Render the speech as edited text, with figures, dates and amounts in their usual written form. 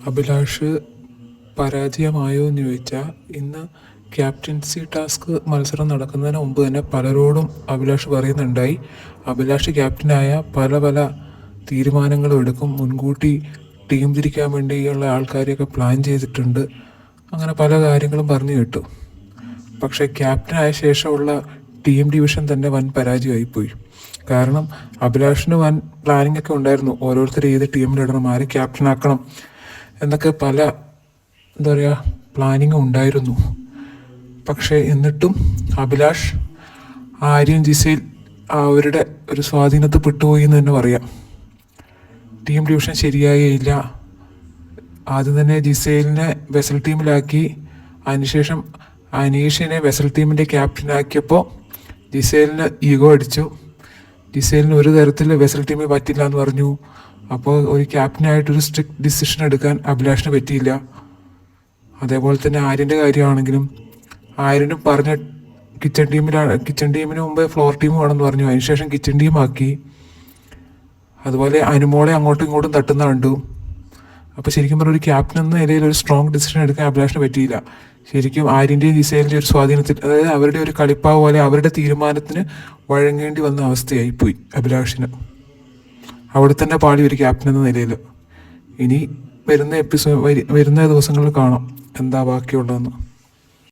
അഭിലാഷ് പരാജയമായോ എന്ന് ചോദിച്ചാൽ ഇന്ന് ക്യാപ്റ്റൻസി ടാസ്ക് മത്സരം നടക്കുന്നതിന് മുമ്പ് തന്നെ പലരോടും അഭിലാഷ് പറയുന്നുണ്ടായി, അഭിലാഷ് ക്യാപ്റ്റനായ പല പല തീരുമാനങ്ങളും എടുക്കും, മുൻകൂട്ടി ടീം തിരിക്കാൻ വേണ്ടിയുള്ള ആൾക്കാരെയൊക്കെ പ്ലാൻ ചെയ്തിട്ടുണ്ട്, അങ്ങനെ പല കാര്യങ്ങളും പറഞ്ഞു കേട്ടു. പക്ഷേ ക്യാപ്റ്റനായ ശേഷമുള്ള ടീം ഡിവിഷൻ തന്നെ വൻ പരാജയമായിപ്പോയി. കാരണം അഭിലാഷിന് വൻ പ്ലാനിങ് ഒക്കെ ഉണ്ടായിരുന്നു, ഓരോരുത്തർ ഏത് ടീമിലിടണം, ആരെ ക്യാപ്റ്റനാക്കണം എന്നൊക്കെ പല പ്ലാനിങ് ഉണ്ടായിരുന്നു. പക്ഷേ എന്നിട്ടും അഭിലാഷ് ആര്യൻ ജിസേൽ അവരുടെ ഒരു സ്വാധീനത്തിൽ പെട്ടുപോയി എന്ന് തന്നെ പറയാം. ടീം ഡിവിഷൻ ശരിയായില്ല. ആദ്യം തന്നെ ജിസേലിനെ വെസൽ ടീമിലാക്കി, അതിനുശേഷം അനീഷിനെ വെസൽ ടീമിൻ്റെ ക്യാപ്റ്റനാക്കിയപ്പോൾ ജിസേലിന് ഈഗോ അടിച്ചു. ജിസേലിന് ഒരു തരത്തിൽ വെസൽ ടീമിൽ പറ്റില്ല എന്ന് പറഞ്ഞു. അപ്പോൾ ഒരു ക്യാപ്റ്റനായിട്ടൊരു സ്ട്രിക്റ്റ് ഡിസിഷൻ എടുക്കാൻ അഭിലാഷിന് പറ്റിയില്ല. അതേപോലെ തന്നെ ആര്യൻ്റെ കാര്യമാണെങ്കിലും ആര്യനും പറഞ്ഞ കിച്ചൺ ടീമിന് മുമ്പേ ഫ്ലോർ ടീം വേണമെന്ന് പറഞ്ഞു, അതിനുശേഷം കിച്ചൺ ടീമാക്കി. അതുപോലെ അനുമോളെ അങ്ങോട്ടും ഇങ്ങോട്ടും തട്ടുന്ന കണ്ടു. അപ്പോൾ ശരിക്കും പറഞ്ഞ ഒരു ക്യാപ്റ്റൻ എന്ന നിലയിൽ ഒരു സ്ട്രോങ് ഡിസിഷൻ എടുക്കാൻ അഭിലാഷിന് പറ്റിയില്ല. ശരിക്കും ആര്യൻ്റെയും ജിസേലിൻ്റെ ഒരു സ്വാധീനത്തിൽ, അതായത് അവരുടെ ഒരു കളിപ്പാവ് പോലെ അവരുടെ തീരുമാനത്തിന് വഴങ്ങേണ്ടി വന്ന അവസ്ഥയായിപ്പോയി അഭിലാഷിന്. അവിടെ തന്നെ പാളി ഒരു ക്യാപ്റ്റൻ എന്ന നിലയിൽ. ഇനി വരുന്ന ദിവസങ്ങളിൽ കാണാം എന്താ ബാക്കിയുള്ളതെന്ന്.